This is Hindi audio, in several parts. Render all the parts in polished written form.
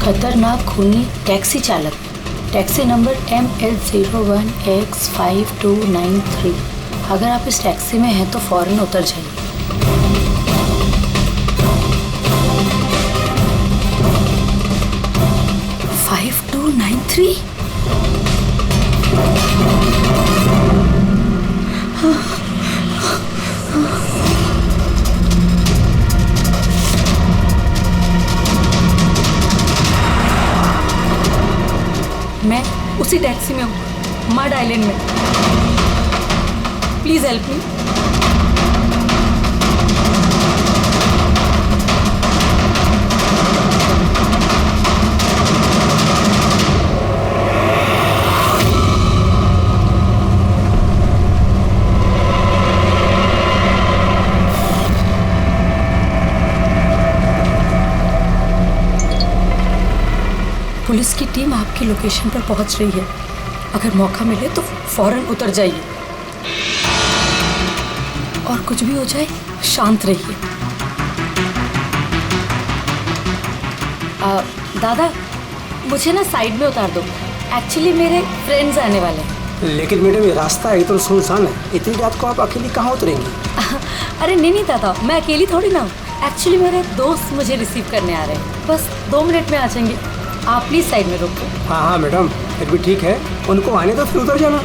खतरनाक खूनी टैक्सी चालक, टैक्सी नंबर ML01X5293। अगर आप इस टैक्सी में हैं तो फौरन उतर जाइए। 5293। मैं उसी टैक्सी में हूँ, मड आइलैंड में। Please help me. पुलिस की टीम आपकी लोकेशन पर पहुंच रही है। अगर मौका मिले तो फौरन उतर जाइए और कुछ भी हो जाए शांत रहिए। दादा, मुझे ना साइड में उतार दो। एक्चुअली मेरे फ्रेंड्स आने वाले हैं। लेकिन मैडम ये रास्ता एकदम सुनसान है, इतनी रात को आप अकेली कहाँ उतरेंगी? अरे नहीं दादा, मैं अकेली थोड़ी ना हूँ। एक्चुअली मेरे दोस्त मुझे रिसीव करने आ रहे हैं, बस 2 मिनट में आ जाएंगे। आप प्लीज साइड में रोको। हाँ मैडम, फिर भी ठीक है, उनको आने तो फिर उतर जाना।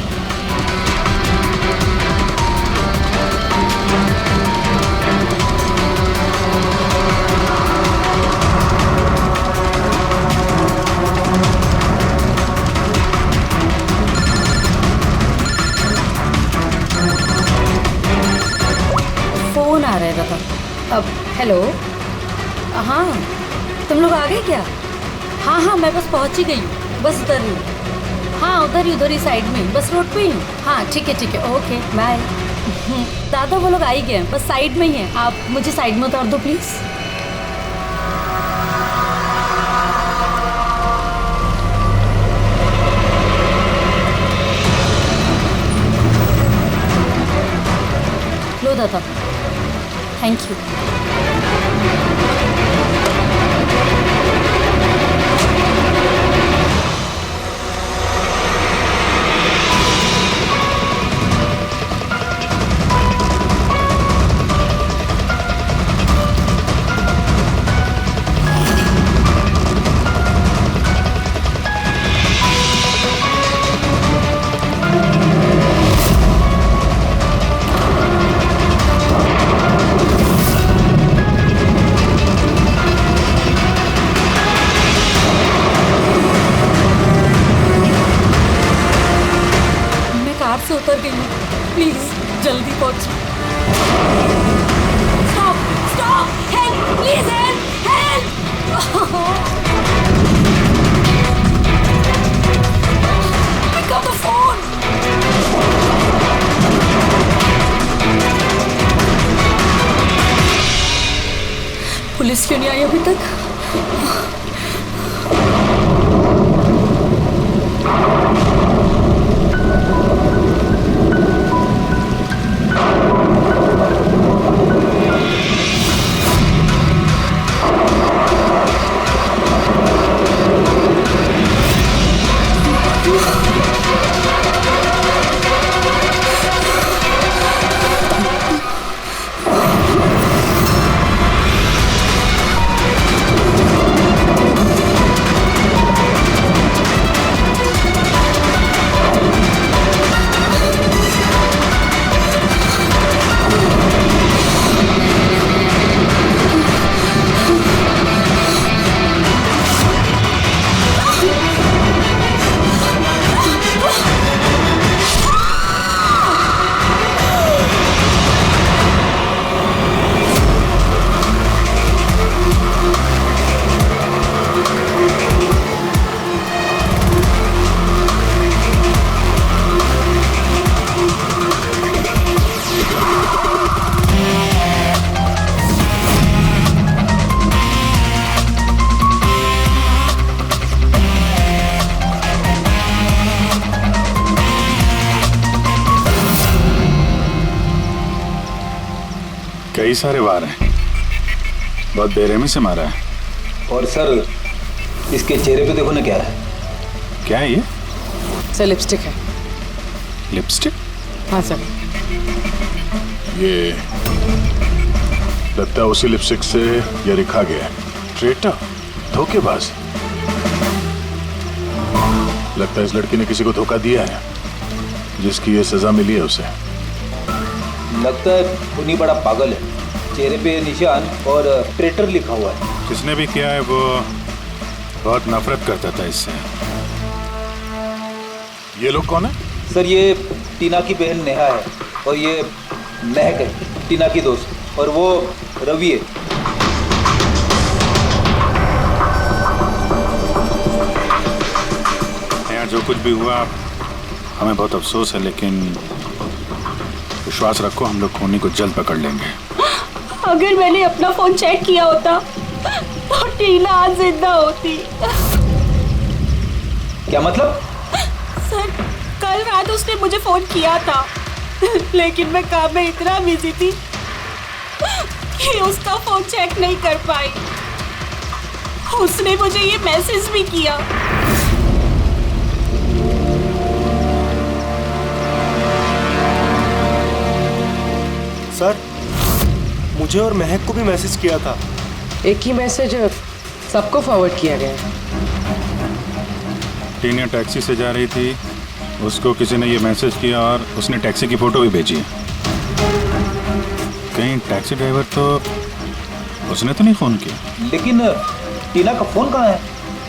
फोन आ रहा है दादा। अब हेलो, हाँ तुम लोग आ गए क्या? हाँ मैं बस पहुंच ही गई हूँ, बस उधर ही। हाँ उधर ही साइड में, बस रोड पे ही हूँ। हाँ ठीक है ओके बाय। दादा वो लोग आ ही गए, बस साइड में ही हैं। आप मुझे साइड में उतार दो प्लीज। लो दादा, थैंक यू। से उतर गई हूँ, प्लीज जल्दी पहुंचो। Stop help, please help. Pick up the phone. Police क्यों नहीं आई अभी तक? कई सारे वार हैं, बहुत बेरहमी से मारा है। और सर इसके चेहरे पे देखो ना क्या है। क्या है ये? सर लिपस्टिक है। लिपस्टिक? हाँ सर। ये लगता है उसी लिपस्टिक से ये लिखा गया है, ट्रेटर, धोखेबाज। लगता है इस लड़की ने किसी को धोखा दिया है, जिसकी ये सजा मिली है उसे। लगता है उन्हीं बड़ा पागल है। चेहरे पे निशान और ट्रेटर लिखा हुआ है। जिसने भी किया है वो बहुत नफरत करता था इससे। ये लोग कौन है? सर ये टीना की बहन नेहा है और ये महक है, टीना की दोस्त, और वो रवि है। यहाँ जो कुछ भी हुआ हमें बहुत अफसोस है, लेकिन विश्वास रखो हम लोग खूनी को जल्द पकड़ लेंगे। अगर मैंने अपना फोन चेक किया होता तो टीना आज जिंदा होती। क्या मतलब? सर कल रात उसने मुझे फोन किया था, लेकिन मैं काम में इतना बिजी थी कि उसका फोन चेक नहीं कर पाई। उसने मुझे ये मैसेज भी किया। सर मुझे और महक को भी मैसेज किया था। एक ही मैसेज सबको फॉरवर्ड किया गया है। टीना टैक्सी से जा रही थी, उसको किसी ने ये मैसेज किया और उसने टैक्सी की फोटो भी भेजी। कहीं टैक्सी ड्राइवर तो उसने तो नहीं फोन किया? लेकिन टीना का फोन कहाँ है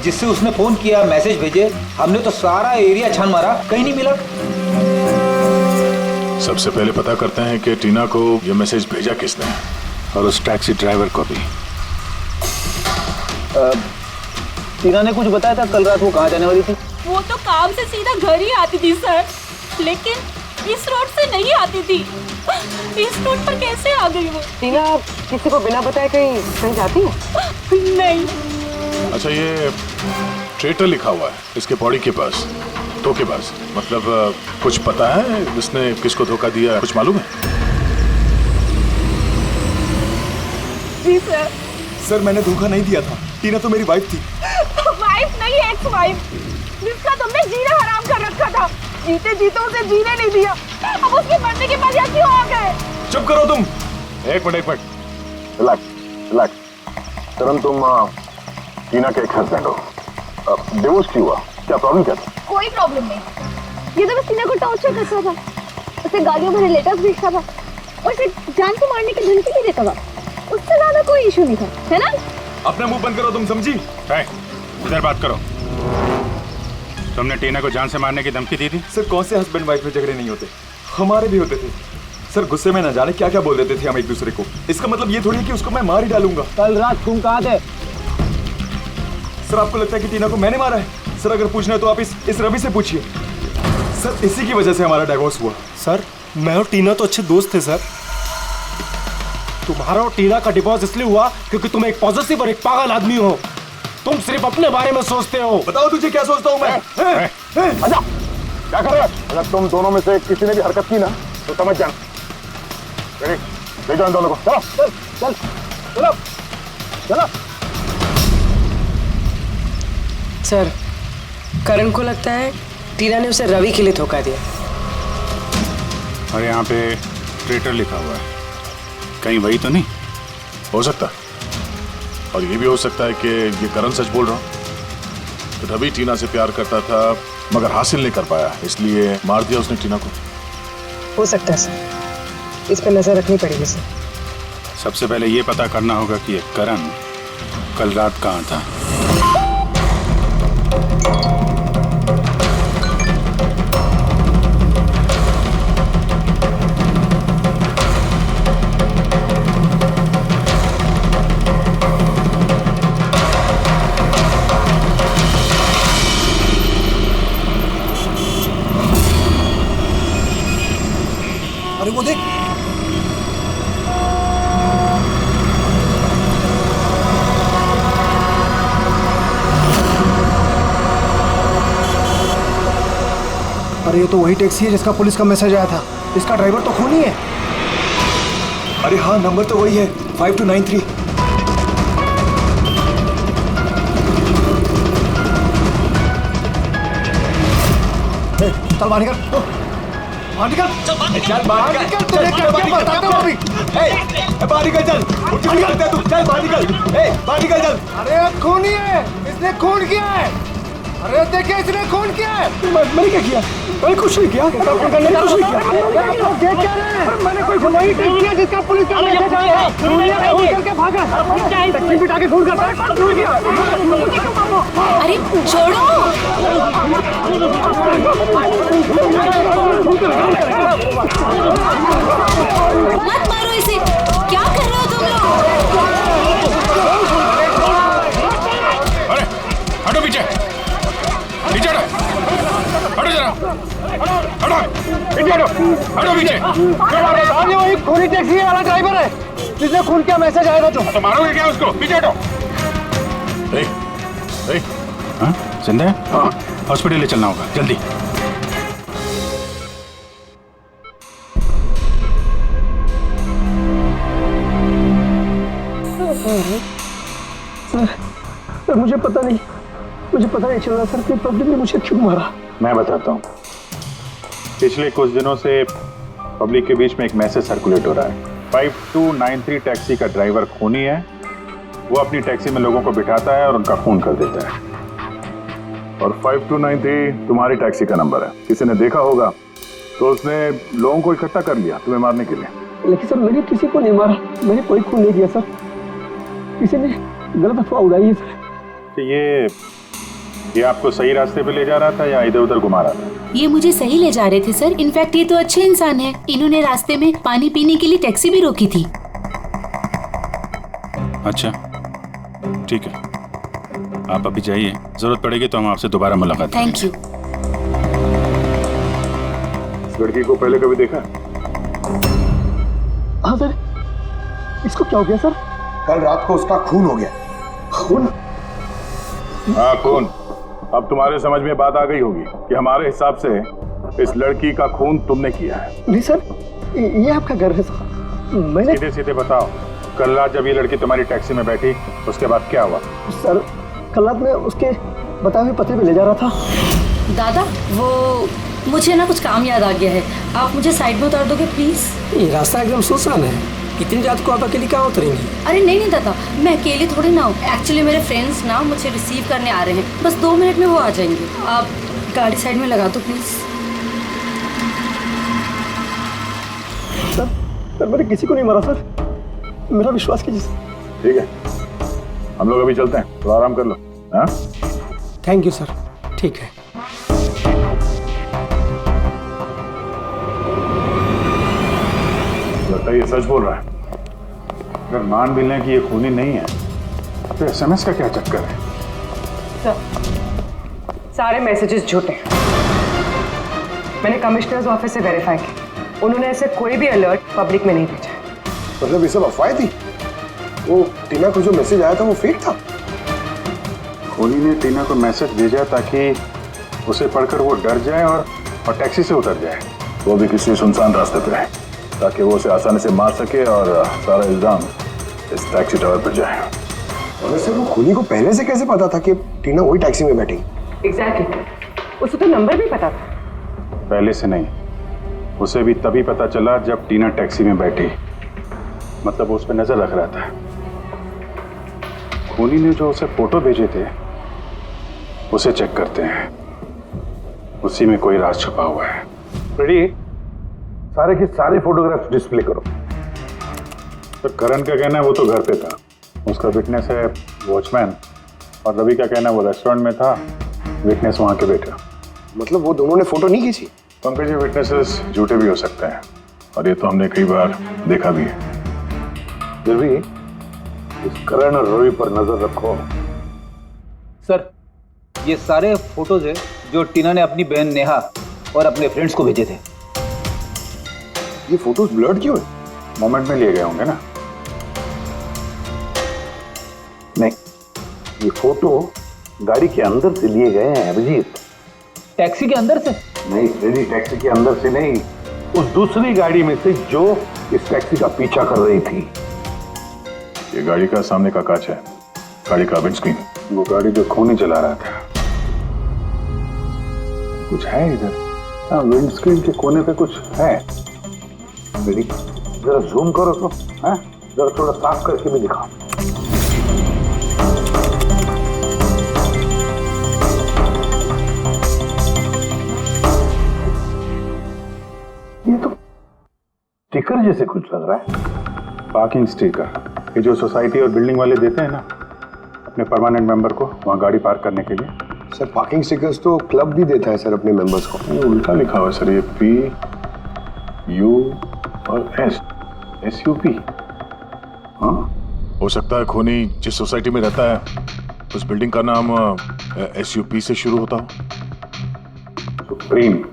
जिससे उसने फोन किया, मैसेज भेजे? हमने तो सारा एरिया छान मारा, कहीं नहीं मिला। सबसे पहले पता करते हैं कि टीना को ये मैसेज भेजा किसने, और उस टैक्सी ड्राइवर को भी। टीना ने कुछ बताया था कल रात वो कहाँ जाने वाली थी? वो तो काम से सीधा घर ही आती थी सर, लेकिन इस रोड से नहीं आती थी। इस रोड पर कैसे आ गई वो? टीना किसी को बिना बताए कहीं जाती है? नहीं। अच्छा, ये ट्रेटर लिखा हुआ है इसके बॉडी के पास, धोखेबाज। मतलब कुछ पता है इसने किसको धोखा दिया, कुछ मालूम है? जी सर। सर मैंने धोखा नहीं दिया था, टीना तो मेरी वाइफ थी। वाइफ नहीं, एक्स वाइफ, जिसका तुमने जीना हराम कर रखा था। जीते जीते उसे जीने नहीं दिया, अब उसके मरने के बाद यहाँ क्यों आ गए? चुप करो तुम। एक मिनट। रिलैक्स। करण, तुम टीना के एक हस्बैंड हो। डिवोर्स क्यों हुआ? क्या प्रॉब्लम क्या था? कोई प्रॉब्लम नहीं। ये तो बस टीना को टॉर्चर करता था, उसे गालियों भरे लेटर्स भेजता था और उसे जान को मारने की धमकी भी देता था। उससे ज्यादा कोई इशू नहीं था, है ना? अपना मुंह बंद करो तुम, समझी? इधर बात करो। तुमने टीना को जान से मारने की धमकी दी थी? सर कौन से हस्बैंड वाइफ में झगड़े नहीं होते, हमारे भी होते थे। सर गुस्से में न जाने क्या क्या बोल देते थे हम एक दूसरे को। इसका मतलब ये थोड़ी है कि उसको मैं मार ही डालूंगा। कल रात तुम कहाँ थे? सर आपको लगता है कि टीना को मैंने मारा है? सर अगर पूछना है तो आप इस रवि से पूछिए। सर इसी की वजह से हमारा डिवोर्स हुआ। सर मैं और टीना तो अच्छे दोस्त थे सर। तुम्हारा और टीना का डिवोर्स इसलिए हुआ क्योंकि तुम एक पॉजिटिव और एक पागल आदमी हो। तुम सिर्फ अपने बारे में सोचते हो। बताओ तुझे क्या सोचता हूँ मैं? अच्छा, क्या कर रहे हो? अगर तुम दोनों में से किसी ने भी हरकत की ना तो समझ जाना। ले जाओ इन दोनों को। चलो चल चल चलो चलो। सर करण को लगता है टीना ने उसे रवि के लिए धोखा दिया। और यहाँ पे ट्रेटर लिखा हुआ है, कहीं वही तो नहीं हो सकता? और ये भी हो सकता है कि ये करण सच बोल रहा हूँ। तो रवि टीना से प्यार करता था मगर हासिल नहीं कर पाया, इसलिए मार दिया उसने टीना को। हो सकता है सर, इस पर नजर रखनी पड़ेगी सर। सबसे पहले ये पता करना होगा कि ये करण कल रात कहाँ था। अरे वो देख, अरे ये तो वही टैक्सी है जिसका पुलिस का मैसेज आया था। इसका ड्राइवर तो खूनी है। अरे हाँ, नंबर तो वही है, 5293। चल बाहर निकल, बाहर निकल, चल बाहर निकल, तुझे करके बताता हूँ अभी। बाहर निकल, चल तू, चल बाहर निकल, बाहर निकल चल। अरे खूनी है, इसने खून किया है। अरे देखिए इसने खून किया है। मैंने क्या किया? मैंने कुछ नहीं किया। कुछ नहीं किया। मैंने कोई गुनाही नहीं किया जिसका पुलिस का मैसेज आया है। खून करके भागा, टैक्सी बिठा के खून करता है। खून किया। अरे छोड़ो। मत मारो इसे, क्या कर रहे हो तुम लोग? अरे हटो पीछे, पीछे हटो, हटो जरा, हटो पीछे, हटो पीछे। अरे वही खूनी टैक्सी वाला ड्राइवर है जिसने खून किया, मैसेज आया था। तो मारोगे क्या उसको? पीछे हटो। हाँ जिंदा है? हाँ, हॉस्पिटल ले चलना होगा जल्दी। सर मुझे पता नहीं चल रहा सर कि पब्लिक ने मुझे क्यों मारा। मैं बताता हूँ। पिछले कुछ दिनों से पब्लिक के बीच में एक मैसेज सर्कुलेट हो रहा है। 5293 टैक्सी का ड्राइवर खूनी है। वो अपनी टैक्सी में लोगों को बिठाता है और उनका खून कर देता है। और 5293 तुम्हारी टैक्सी का नंबर है। किसी ने देखा होगा तो उसने लोगों को इकट्ठा कर लिया तुम्हें मारने के लिए। लेकिन सर मैंने किसी को नहीं मारा, मैंने कोई खून नहीं किया सर। किसी ने गलत अफवाह उड़ाई है सर। तो ये आपको सही रास्ते पे ले जा रहा था या इधर उधर घुमा रहा था? ये मुझे सही ले जा रहे थे सर। इनफैक्ट ये तो अच्छे इंसान है। इन्होंने रास्ते में पानी पीने के लिए टैक्सी भी रोकी थी। अच्छा ठीक है, आप अभी जाइए, जरूरत पड़ेगी तो हम आपसे दोबारा मुलाकात करेंगे। Thank you. इस लड़की को पहले कभी देखा? हाँ सर। इसको क्या हो गया सर? कल रात को उसका खून हो गया। खून? हाँ खून। अब तुम्हारे समझ में बात आ गई होगी कि हमारे हिसाब से इस लड़की का खून तुमने किया है। नहीं सर, ये आपका घर है सर। मैंने सीधे सीधे बताओ, कल रात जब ये लड़की तुम्हारी टैक्सी में बैठी उसके बाद क्या हुआ? सर कल रात में उसके बताए हुए पते पे ले जा रहा था। दादा वो मुझे ना कुछ काम याद आ गया है, आप मुझे साइड में उतार दोगे प्लीज? ये रास्ता एकदम सुनसान है, इतनी रात को आप अकेली कहाँ उतरेंगी? अरे नहीं दादा, मैं अकेले थोड़ी ना हूँ। एक्चुअली मेरे फ्रेंड्स ना मुझे रिसीव करने आ रहे हैं, बस 2 मिनट में वो आ जाएंगे। आप गाड़ी साइड में लगा दो प्लीज। सर मैंने किसी को नहीं मारा सर, मेरा विश्वास कीजिए सर। ठीक है, हम लोग अभी चलते हैं, तो आराम कर लो। हाँ थैंक यू सर, ठीक है। लगता है ये सच बोल रहा है। अगर मान भी लें कि ये खूनी नहीं है तो SMS का क्या चक्कर है? सारे मैसेजेस झूठे हैं। मैंने कमिश्नर्स ऑफिस से वेरीफाई किया, उन्होंने ऐसे कोई भी अलर्ट पब्लिक में नहीं भेजा। मतलब ये सब अफवाहें थी? वो टीना को जो मैसेज आया था वो फेक था? खूनी ने टीना को मैसेज भेजा ताकि उसे पढ़कर वो डर जाए और टैक्सी से उतर जाए, वो भी किसी सुनसान रास्ते पे, ताकि वो उसे आसानी से मार सके और सारा इल्जाम इस टैक्सी ड्राइवर पर जाए। और वैसे वो खूनी को पहले से कैसे पता था कि टीना वही टैक्सी में बैठी? एग्जैक्टली, उसे तो नंबर भी पता था। पहले से नहीं, उसे भी तभी पता चला जब टीना टैक्सी में बैठी, मतलब वो उस पर नजर रख रहा था। खूनी ने जो उसे फोटो भेजे थे उसे चेक करते हैं, उसी में कोई राज छुपा हुआ है। रेडी? सारे के सारे फोटोग्राफ्स डिस्प्ले करो। तो करण का कहना है वो तो घर पे था, उसका विटनेस है वॉचमैन, और रवि का कहना है वो रेस्टोरेंट में था, विटनेस वहां के बैठा। मतलब वो दोनों ने फोटो नहीं खींची? पंकज, ये विटनेसेस झूठे भी हो सकते हैं और ये तो हमने कई बार देखा भी है। फिर भी इस करण और रवि पर नजर रखो। सर ये सारे फोटोज है जो टीना ने अपनी बहन नेहा और अपने फ्रेंड्स को भेजे थे। ये फोटोज ब्लर्ड क्यों है? मोमेंट में लिए गए होंगे ना? नहीं, ये फोटो गाड़ी के अंदर से लिए गए हैं अभिजीत। टैक्सी के अंदर से? नहीं, रेडी टैक्सी के अंदर से नहीं, उस दूसरी गाड़ी में से जो इस टैक्सी का पीछा कर रही थी। ये गाड़ी का सामने का कांच है, गाड़ी का विंडस्क्रीन, वो गाड़ी जो खूनी चला रहा था। कुछ है इधर? हाँ, विंडस्क्रीन के कोने पे कुछ है। रेडी, जरा जूम करो तो, हाँ, जरा थोड़ा साफ करके भी दिखाओ। ये तो स्टिकर जैसे कुछ लग रहा है। पार्किंग स्टिकर, ये जो सोसाइटी और बिल्डिंग वाले देते हैं ना अपने परमानेंट मेंबर को वहाँ गाड़ी पार्क करने के लिए। सर पार्किंग स्टिकर्स तो क्लब भी देता है सर अपने मेंबर्स को। ये उल्टा लिखा हुआ है सर, ये PU और SUP। हाँ, हो सकता है खोनी जिस सोसाइटी में रहता है उस बिल्डिंग का नाम SUP से शुरू होता हो। सुप्रीम,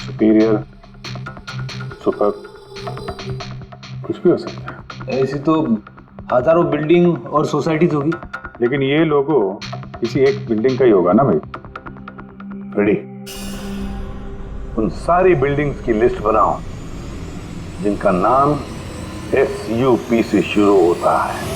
सुपीरियर, सुपर, कुछ भी हो सकता है। ऐसी तो हजारों बिल्डिंग और सोसाइटीज होगी, लेकिन ये लोगो किसी एक बिल्डिंग का ही होगा ना भाई। रेडी, उन सारी बिल्डिंग्स की लिस्ट बनाओ जिनका नाम SUP से शुरू होता है।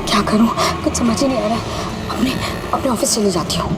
क्या करूं, कुछ समझ ही नहीं आ रहा। अपने ऑफिस चली जाती हूँ।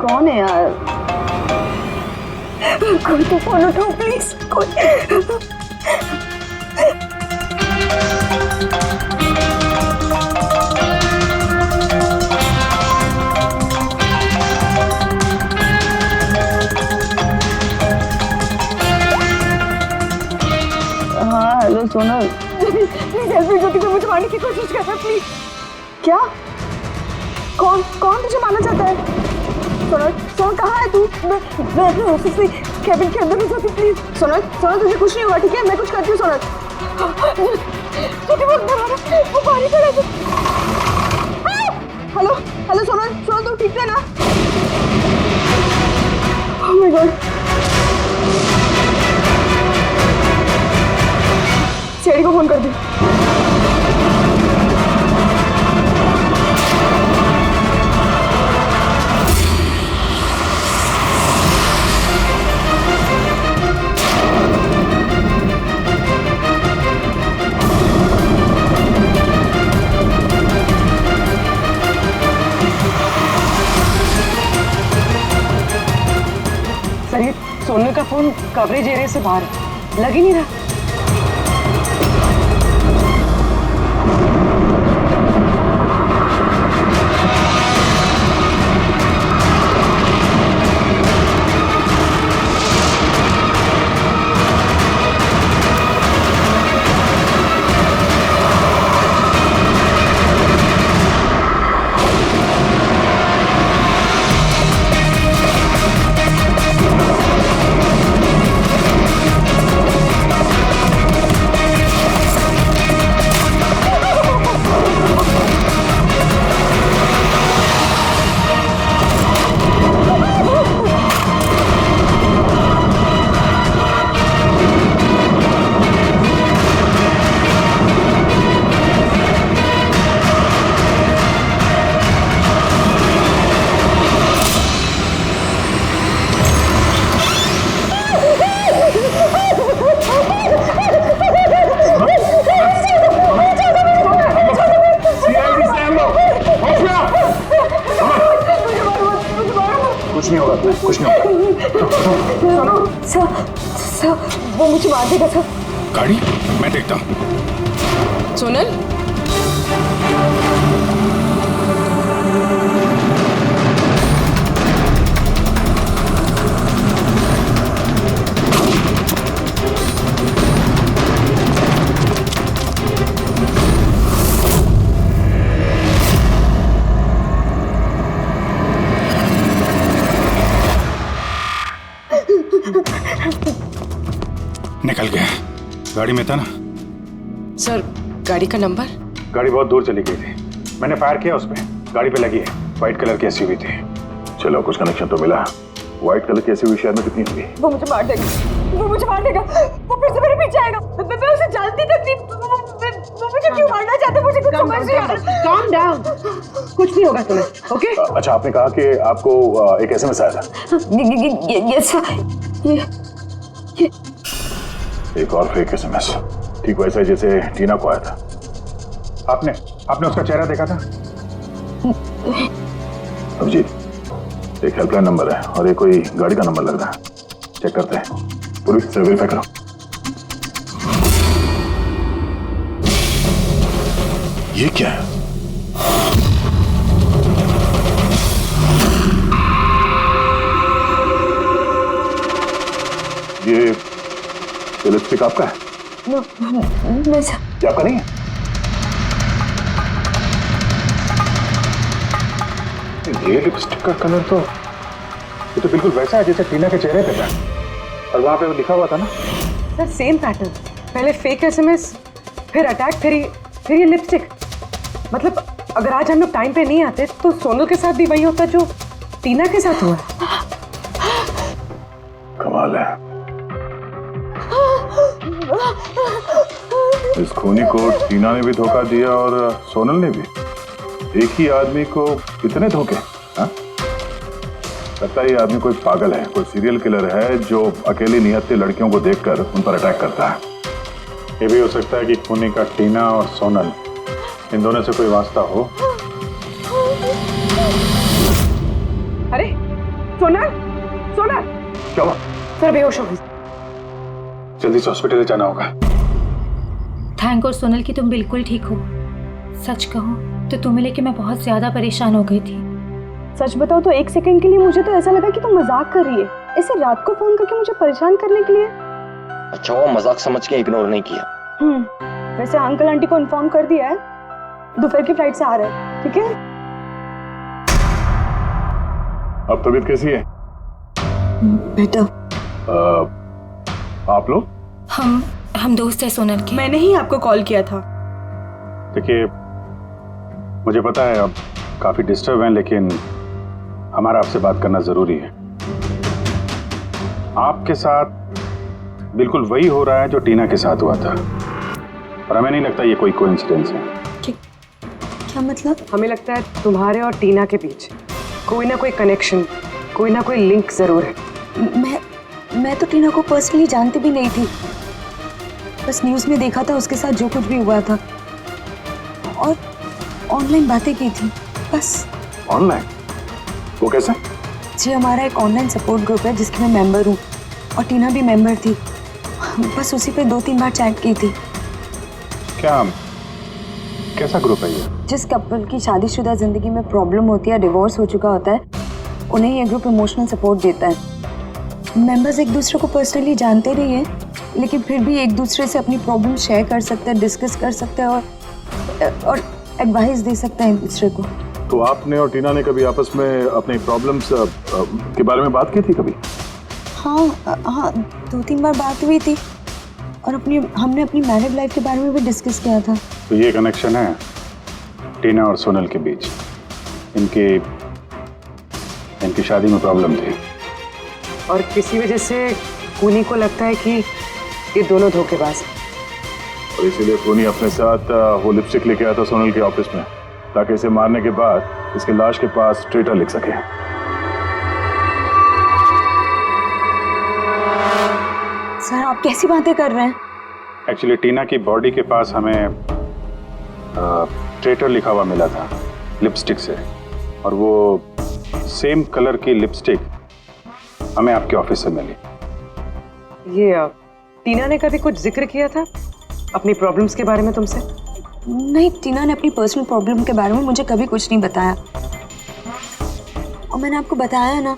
कौन है यार? कोई तो फोन उठाओ प्लीज। हाँ hello Sonal, please help me. Jyoti को मुझे मारने की कोशिश कर रहा है, प्लीज। क्या? कौन कौन तुझे मारना चाहता है? सोनल, सोनल कहाँ है तू? मैं अपने ऑफिस में कैबिन के अंदर हूँ ज्योति, प्लीज। सोनल, सोनल तुझे कुछ नहीं हुआ, ठीक है? मैं कुछ करती हूँ सोनल। ज्योति वो अंदर आ रहा है, वो बाहर ही खड़ा है। हेलो हेलो सोनल, सोनल तू ठीक है ना? Oh my God, Sonal, CID को फोन कर दी। सर, ये सोनल का फोन कवरेज एरिया से बाहर है, लग ही नहीं रहा। कुछ नहीं होगा, कुछ नहीं होगा। सर, वो मुझे मार देगा सर। गाड़ी मैं देखता हूँ। सोनल, निकल गया। गाड़ी में था ना? सर, गाड़ी का नंबर? गाड़ी बहुत दूर चली गई थी, मैंने फायर किया उस पे, गाड़ी पे लगी है। व्हाइट कलर की एसयूवी थी। चलो कुछ कनेक्शन तो मिला। व्हाइट कलर की एसयूवी शहर में कितनी होगी? वो मुझे मार देगा, वो मुझे मार देगा, वो फिर से मेरे पीछे आएगा। मैं उसे जानती तक नहीं, वो मुझे क्यों मारना चाहता है, मुझे कुछ समझ नहीं आ रहा। Calm down, कुछ नहीं होगा तुम्हें, ओके? अच्छा, आपने कहा कि आपको एक एसएमएस आया था। यस ये एक और फेक एसएमएस, ठीक वैसा जैसे टीना को आया था। आपने उसका चेहरा देखा था? अभिजीत, एक हेल्पलाइन नंबर है और ये कोई गाड़ी का नंबर लग रहा है, चेक करते हैं। पुलिस से वेरीफाई करो। ये क्या है? ये लिपस्टिक आपका है? ये आपका नहीं है? ये लिपस्टिक का कलर तो ये तो बिल्कुल वैसा है जैसे टीना के चेहरे पे था, और वहां पे वो लिखा हुआ था ना। सर, सेम पैटर्न, पहले फेक एसएमएस, फिर अटैक, फिर ये लिपस्टिक। मतलब अगर आज हम लोग टाइम पे नहीं आते तो सोनल के साथ भी वही होता जो टीना के साथ हुआ। कमाल है, इस खूनी को टीना ने भी धोखा दिया और सोनल ने भी। एक ही आदमी को कितने धोखे? हाँ? लगता है ये आदमी कोई पागल है, कोई सीरियल किलर है जो अकेली निहत्थे लड़कियों को देखकर उन पर अटैक करता है। ये भी हो सकता है कि खूनी का टीना और सोनल, इन दोनों से कोई वास्ता हो। अरे सोनल, सोनल! क्या हुआ? सर बेहोश हो गई। जल्दी से हॉस्पिटल जाना होगा। थैंक गॉड सोनल कि तुम बिल्कुल ठीक हो। सच कहूँ तो तुम्हें लेके मैं बहुत ज्यादा परेशान हो गई थी। सच बताओ तो एक सेकंड के लिए मुझे तो ऐसा लगा कि तुम मजाक कर रही है, ऐसे रात को फोन करके मुझे परेशान करने के लिए। अच्छा, वो मजाक समझ के इग्नोर नहीं किया। वैसे अंकल आंटी को इन्फॉर्म कर दिया है, दोपहर की फ्लाइट से आ रहे हैं, ठीक है? अब तबीयत कैसी है? बेटा, आप लोग? हम दोस्त हैं सोनल के। मैंने ही आपको कॉल किया था। देखिए, मुझे पता है आप काफी डिस्टर्ब हैं, लेकिन हमारा आपसे बात करना जरूरी है। आपके साथ बिल्कुल वही हो रहा है जो टीना के साथ हुआ था, और हमें नहीं लगता ये कोई कोइंसिडेंस है। क्या मतलब? हमें लगता है तुम्हारे और टीना के बीच कोई ना कोई कनेक्शन, कोई ना कोई लिंक जरूर है। मैं तो टीना को पर्सनली जानती भी नहीं थी, बस न्यूज़ में देखा था उसके साथ जो कुछ भी हुआ था और ऑनलाइन बातें की थी बस। ऑनलाइन? वो कैसे? जी हमारा एक ऑनलाइन सपोर्ट ग्रुप है जिसकी मैं मेंबर हूँ और टीना भी मेंबर थी, बस उसी पे 2-3 बार चैट की थी। क्या, कैसा ग्रुप है ये? जिस कपल की शादीशुदा जिंदगी में प्रॉब्लम होती है, डिवोर्स हो चुका होता है, उन्हें ये ग्रुप इमोशनल सपोर्ट देता है। मेंबर्स एक दूसरे को पर्सनली जानते नहीं हैं, लेकिन फिर भी एक दूसरे से अपनी प्रॉब्लम शेयर कर सकते हैं, डिस्कस कर सकते हैं और एडवाइस दे सकते हैं एक दूसरे को। तो आपने और टीना ने कभी आपस में अपनी प्रॉब्लम्स के बारे में बात की थी कभी? हाँ 2-3 बार बात हुई थी और हमने अपनी मैरिड लाइफ के बारे में भी डिस्कस किया था। तो ये कनेक्शन है टीना और सोनल के बीच। इनकी शादी में प्रॉब्लम थी और किसी वजह से खूनी को लगता है कि ये दोनों धोखेबाज हैं। और इसीलिए खूनी अपने साथ वो लिपस्टिक लेके आया था सोनल के ऑफिस में, ताकि इसे मारने के बाद इसके लाश के पास ट्रेटर लिख सके। सर आप कैसी बातें कर रहे हैं? एक्चुअली टीना की बॉडी के पास हमें ट्रेटर लिखा हुआ मिला था लिपस्टिक से, और वो सेम कलर की लिपस्टिक हमें आपके ऑफिस से मिली। ये टीना ने कभी कुछ जिक्र किया था अपनी प्रॉब्लम्स के बारे में तुमसे? नहीं, टीना ने अपनी पर्सनल प्रॉब्लम के बारे में मुझे कभी कुछ नहीं बताया, और मैंने आपको बताया ना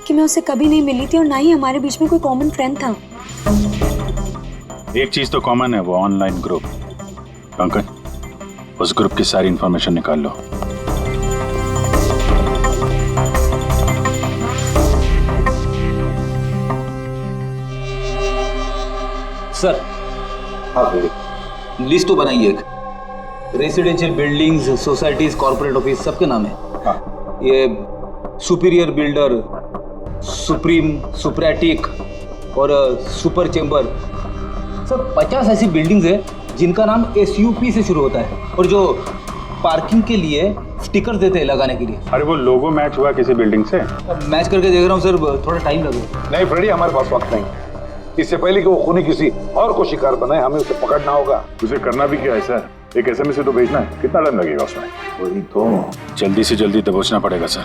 कि मैं उससे कभी नहीं मिली थी और ना ही हमारे बीच में कोई कॉमन फ्रेंड था। एक चीज तो कॉमन है, वो ऑनलाइन ग्रुप। पंकज, उस ग्रुप की सारी इंफॉर्मेशन निकाल लो। सर, हाँ लिस्ट तो बनाइए एक। Residential buildings, societies, corporate office सबके नाम है। हाँ। ये सुपीरियर बिल्डर, सुप्रीम, सुप्रेटिक और सुपर चेंबर, सब 50 ऐसी बिल्डिंग्स है जिनका नाम SUP से शुरू होता है, और जो पार्किंग के लिए स्टिकर देते हैं लगाने के लिए। अरे वो लोगो मैच हुआ किसी बिल्डिंग से? मैच करके देख रहा हूँ सर, थोड़ा टाइम लगेगा। नहीं फ्रेडी, हमारे पास वक्त नहीं। इससे पहले कि वो खूनी किसी और को शिकार बनाए, हमें उसे पकड़ना होगा। उसे करना भी क्या है सर? एक SMS से तो भेजना है, कितना टाइम लगेगा उसमें? वही तो, जल्दी से जल्दी दबोचना पड़ेगा सर।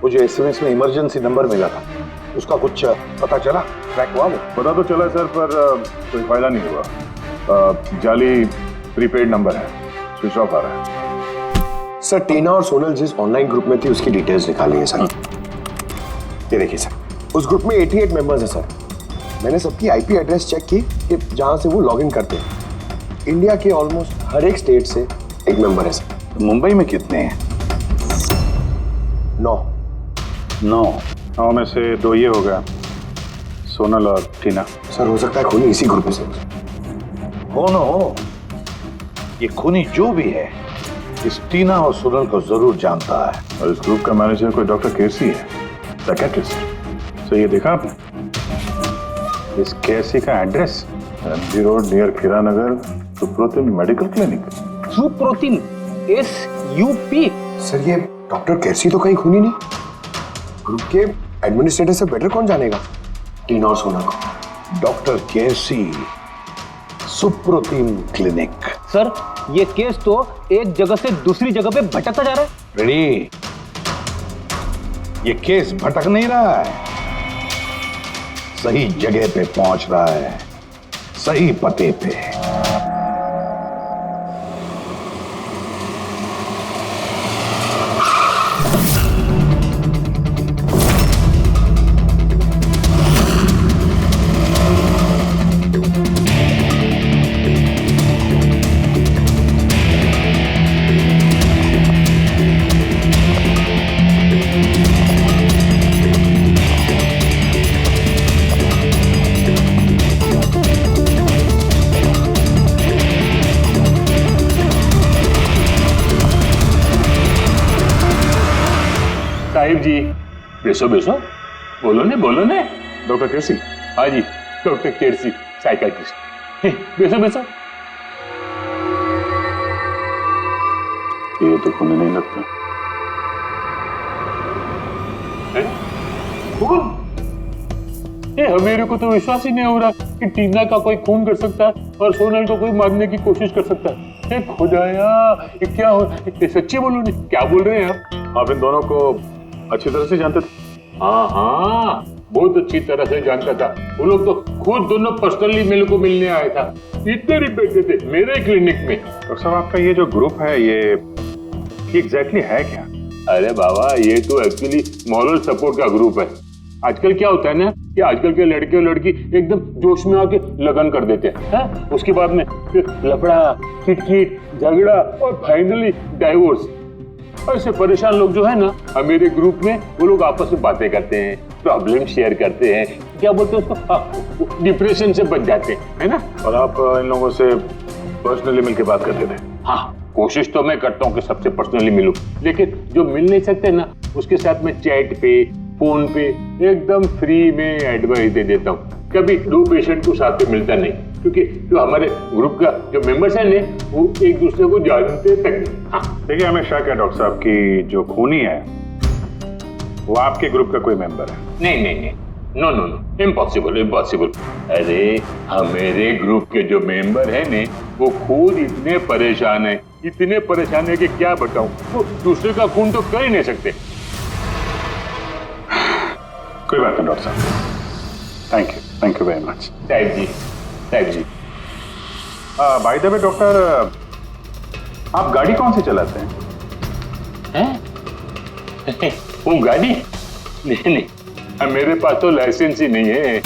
वो जो SMS में इमरजेंसी नंबर मिला था, उसका कुछ पता चला? ट्रैक हुआ वो? पता तो चला सर, पर कोई फायदा नहीं हुआ। जाली प्रीपेड नंबर है, स्विच ऑफ आ रहा है। सर टीना और सोनल जिस ऑनलाइन ग्रुप में थी उसकी डिटेल्स निकाली है सर। ये देखिए सर, उस ग्रुप में 88 मेंबर्स हैं सर। मैंने सबकी IP एड्रेस चेक की कि जहां से वो लॉगिन करते हैं। इंडिया के ऑलमोस्ट हर एक स्टेट से एक मेंबर है सर। मुंबई में कितने हैं? 9 में से 2 ये हो गया, सोनल और टीना। सर हो सकता है खूनी इसी ग्रुप में से हो। ये खूनी जो भी है, इस टीना और सोनल को जरूर जानता है। और इस ग्रुप का मैनेजर कोई डॉक्टर केसी है, साइकियाट्रिस्ट। तो ये देखा आपने इस केसी का एड्रेस? MG रोड नियर खीरा नगर, Suprotim medical clinic. Suprotim SUP? Sir ये डॉक्टर केसी तो कहीं खूनी नहीं। ग्रुप के एडमिनिस्ट्रेटर से बेटर कौन जानेगा टीना और सोनल को? डॉक्टर केसी, सुप्रोतिम क्लिनिक। सर ये केस तो एक जगह से दूसरी जगह पे भटकता जा रहा है। रेडी, ये केस भटक नहीं रहा है, सही जगह पे पहुंच रहा है, सही पते पे। साहिब जी, बेसो बेसो, बोलो ने डॉक्टर केसी। हाँ जी डॉक्टर केसी, साइकाट्रिस्ट। बैठो बैठो। ये तो खून नहीं लगता। खून? मेरे को तो विश्वास ही नहीं हो रहा कि टीना का कोई खून कर सकता है और सोनल को कोई मारने की कोशिश कर सकता है। खुदाया, ये क्या हो? ये सच्ची बोलो नहीं, क्या बोल रहे हैं आप इन दोनों को अच्छी तरह से जानते थे? हाँ, बहुत अच्छी तरह से जानता था। वो लोग तो खुद दोनों पर्सनली मेरे को मिलने आए था। इतने बैठे थे मेरे क्लिनिक में। डॉक्टर साहब, आपका ये जो ग्रुप है ये एग्जैक्टली है क्या? अरे बाबा, ये तो एक्चुअली मॉरल सपोर्ट का ग्रुप है। आजकल क्या होता है ना कि आजकल के लड़के और लड़की एकदम जोश में आके लगन कर देते हैं, उसके बाद में फिर लफड़ा, किटकिट, झगड़ा और फाइनली डाइवोर्स। ऐसे परेशान लोग जो है ना, मेरे ग्रुप में वो लोग आपस में बातें करते हैं, प्रॉब्लम शेयर करते हैं, क्या बोलते हैं उसको, डिप्रेशन से बच जाते हैं, है ना। और आप इन लोगों से पर्सनली मिलकर बात करते थे? हाँ, कोशिश तो मैं करता हूँ कि सबसे पर्सनली मिलूं, लेकिन जो मिल नहीं सकते ना उसके साथ में चैट पे, फोन पे एकदम फ्री में एडवाइस दे देता हूँ। कभी दो पेशेंट को साथ में मिलता नहीं, क्योंकि जो हमारे ग्रुप का जो मेंबर्स हैं ना वो एक दूसरे को जानते तक नहीं। हाँ देखिए, हमें शक है डॉक्टर साहब की जो खूनी है वो आपके ग्रुप का कोई मेंबर है। नहीं, नो, इम्पॉसिबल। अरे हमारे ग्रुप के जो मेंबर है ने वो खुद इतने परेशान है कि क्या बताऊं। वो दूसरे का खून तो कर ही नहीं सकते। कोई बात नहीं डॉक्टर साहब, थैंक यू वेरी मच। साहिब जी। बाय द वे डॉक्टर, आप गाड़ी कौन सी चलाते हैं? वो गाड़ी? नहीं, मेरे पास तो लाइसेंस ही नहीं है।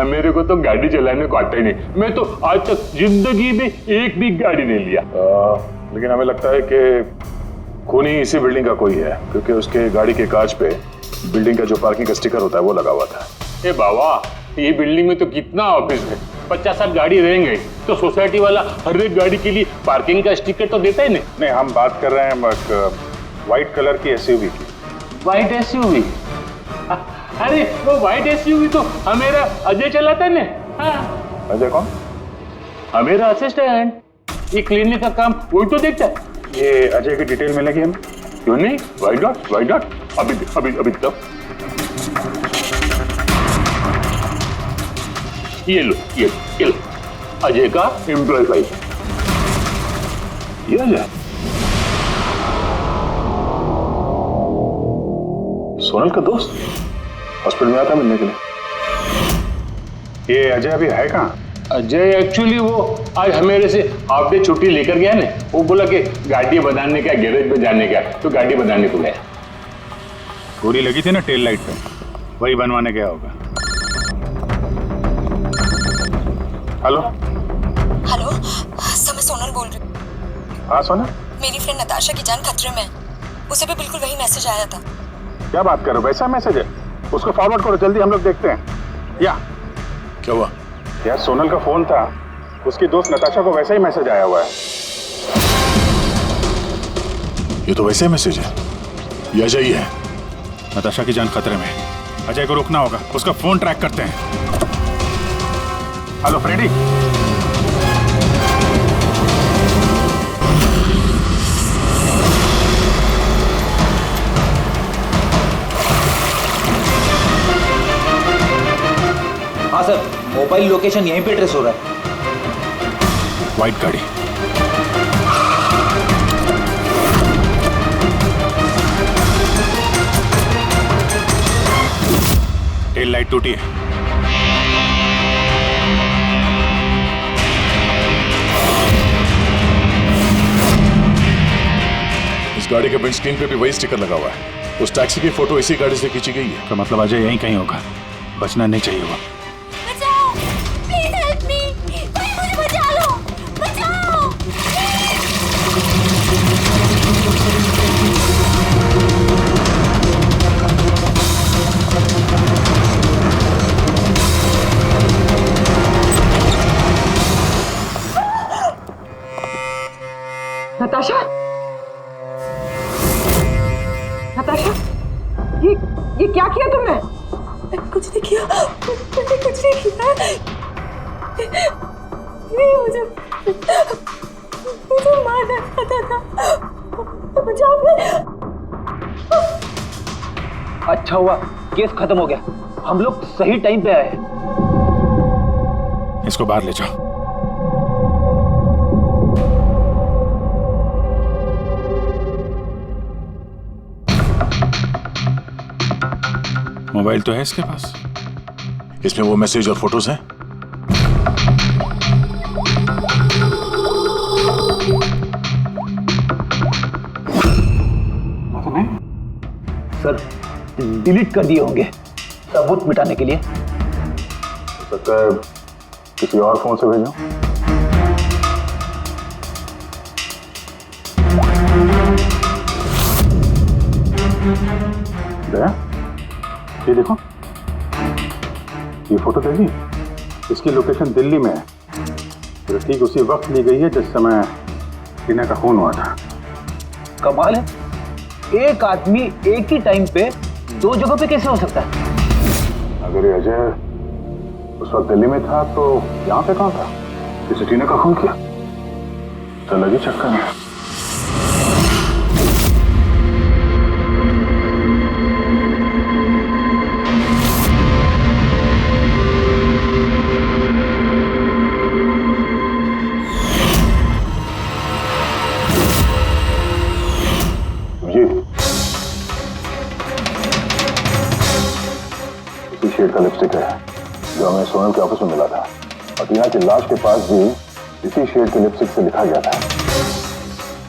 मेरे को तो गाड़ी चलाने को आता ही नहीं। मैं तो आज तक जिंदगी में एक भी गाड़ी नहीं लिया। लेकिन हमें लगता है कि खूनी इसी बिल्डिंग का कोई है, क्योंकि उसके गाड़ी के कांच पे बिल्डिंग का जो पार्किंग का स्टिकर होता है वो लगा हुआ था। ए बाबा, ये बिल्डिंग में तो कितना ऑफिस है, 50-60 गाड़ी रहेंगे, तो सोसाइटी वाला हर एक गाड़ी के लिए पार्किंग का स्टिकर तो देता ही नहीं। हम बात कर रहे हैं व्हाइट कलर की एसयूवी की। White SUV? अरे वो व्हाइट एसयूवी तो हमेरा अजय चलाता है ना। अजय कौन? हमेरा असिस्टेंट। ये क्लिनिक का काम वही तो देखता है। ये अजय की डिटेल मिलेगी हमें? क्यों नहीं? Why not? अभी तक ये लो अजय का एम्प्लॉय फाइल। ये अजय सोनल का दोस्त हॉस्पिटल में आता मिलने के लिए। ये अजय अभी है कहाँ? अजय एक्चुअली वो आज हमेरे से हाफ डे छुट्टी लेकर गया ना। वो बोला कि गाड़ी बनाने का, गैरेज में जाने का, तो गाड़ी बनाने को गया। गोली लगी थी ना टेल लाइट पे, वही बनवाने गया होगा। हेलो सर, मैं सोनल बोल रही हूँ। हाँ सोनल, मेरी फ्रेंड नताशा की जान खतरे में है। उसे भी बिल्कुल वही मैसेज आया था। क्या बात कर रहे हो? वैसा मैसेज है? उसको फॉरवर्ड करो जल्दी, हम लोग देखते हैं। या क्या हुआ? यार सोनल का फोन था, उसकी दोस्त नताशा को वैसा ही मैसेज आया हुआ है। ये तो वैसे मैसेज है, ये अजय ही है। नताशा की जान खतरे में, अजय को रोकना होगा, उसका फोन ट्रैक करते हैं। Hello Freddy. हाँ सर, मोबाइल लोकेशन यहीं पे ट्रेस हो रहा है। व्हाइट गाड़ी। टेल लाइट टूटी है। इस गाड़ी के विंडस्क्रीन पे भी वही स्टिकर लगा हुआ है। उस टैक्सी की फोटो इसी गाड़ी से खींची गई है। तो मतलब अजय यहीं कहीं होगा, बचना नहीं चाहिए वो। बचाओ, प्लीज हेल्प मी, कोई मुझे बचा लो, बचाओ। नताशा, ये क्या किया तुमने? मैंने कुछ नहीं किया, मैंने कुछ नहीं किया। ये मुझे मारना चाहता था। मुझे अच्छा हुआ केस खत्म हो गया, हम लोग सही टाइम पे आए। इसको बाहर ले जाओ। मोबाइल तो है इसके पास, इसमें वो मैसेज और फोटोज हैं। सर डिलीट कर दिए होंगे सबूत मिटाने के लिए। हो सकता है किसी और फोन से भेजो। दया, ये देखो, ये फोटो देखी, इसकी लोकेशन दिल्ली में है। तो ठीक उसी वक्त ली गई है जिस समय टीना का खून हुआ था। कमाल है, एक आदमी एक ही टाइम पे दो जगह पे कैसे हो सकता है? अगर ये अजय उस वक्त दिल्ली में था तो यहाँ पे कहाँ था? किसी टीना का खून किया तो लगी चक्कर में। शेड का लिपस्टिक है जो हमें सोनल के ऑफिस में मिला था, और टीना की लाश के पास भी इसी शेड के लिपस्टिक से लिखा गया था।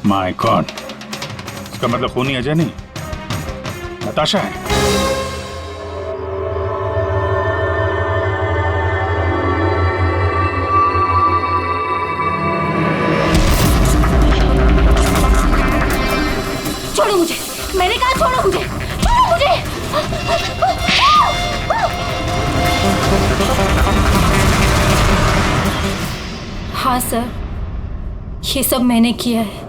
माय गॉड, इसका मतलब खूनी अजय नहीं, नताशा है। छोड़ो मुझे, मैंने कहा छोड़ो मुझे, छोड़ो मुझे। हाँ सर, ये सब मैंने किया है।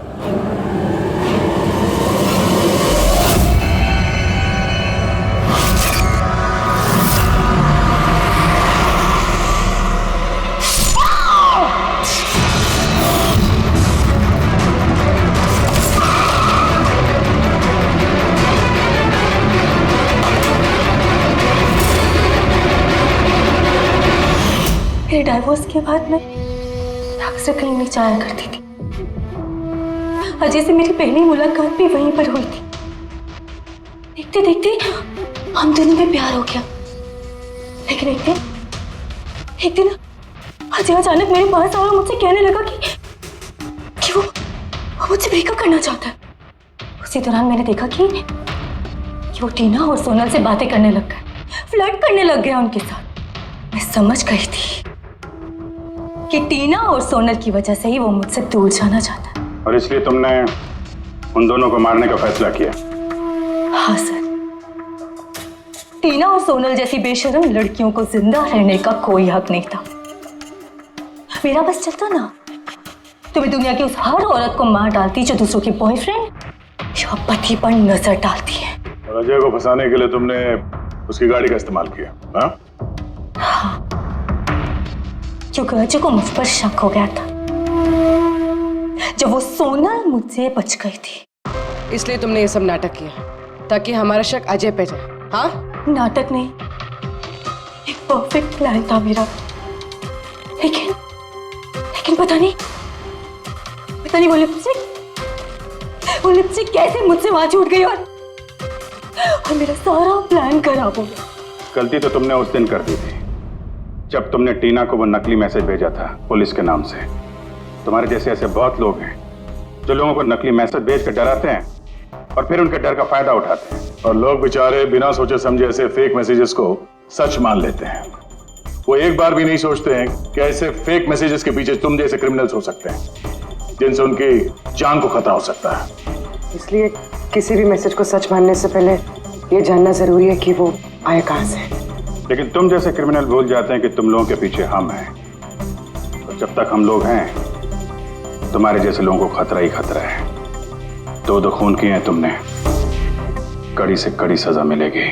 मेरे डाइवोर्स के बाद मैं अक्सर कहीं नहीं जाया करती थी। अजय से मेरी पहली मुलाकात भी वहीं पर हुई थी। देखते देखते हम दोनों में प्यार हो गया। लेकिन एक दिन अजय अचानक मेरे पास आया और मुझसे कहने लगा कि वो मुझसे ब्रेकअप करना चाहता है। उसी दौरान मैंने देखा कि वो टीना और सोनल से बातें करने लग गया, फ्लर्ट करने लग गया उनके साथ। मैं समझ गई थी कि टीना और सोनल की वजह से ही वो मुझसे दूर जाना चाहता है। और इसलिए तुमने उन दोनों को मारने का फैसला किया? हाँ सर, टीना और सोनल जैसी बेशर्म लड़कियों को जिंदा रहने का कोई हक नहीं था। मेरा बस चलता ना तो मैं दुनिया की उस हर औरत को मार डालती जो दूसरों के बॉयफ्रेंड या पति पर नजर डालती है। और अजय को फंसाने के लिए तुमने उसकी गाड़ी का इस्तेमाल किया? हाँ, क्योंकि अजय को मुझ पर शक हो गया था जब वो सोनल मुझसे बच गई थी। इसलिए तुमने ये सब नाटक किया ताकि हमारा शक अजय पे जाए? हाँ, नाटक नहीं, एक परफेक्ट प्लान था मेरा। लेकिन पता नहीं वो लिपस्टिक कैसे मुझसे वहां छूट गई और मेरा सारा प्लान खराब हो गया। गलती तो तुमने उस दिन कर दी थी जब तुमने टीना को वो नकली मैसेज भेजा था पुलिस के नाम से। तुम्हारे जैसे ऐसे बहुत लोग हैं जो लोगों को नकली मैसेज भेज कर डराते हैं और फिर उनके डर का फायदा उठाते हैं। और लोग बेचारे बिना सोचे समझे ऐसे फेक मैसेजेस को सच मान लेते हैं। वो एक बार भी नहीं सोचते हैं कि ऐसे फेक मैसेजेस के पीछे तुम जैसे क्रिमिनल्स हो सकते हैं जिनसे उनकी जान को खतरा हो सकता है। इसलिए किसी भी मैसेज को सच मानने से पहले ये जानना जरूरी है कि वो आया कहां से। लेकिन तुम जैसे क्रिमिनल भूल जाते हैं कि तुम लोगों के पीछे हम हैं। और जब तक हम लोग हैं तुम्हारे जैसे लोगों को खतरा ही खतरा है। दो खून किए हैं तुमने, कड़ी से कड़ी सजा मिलेगी।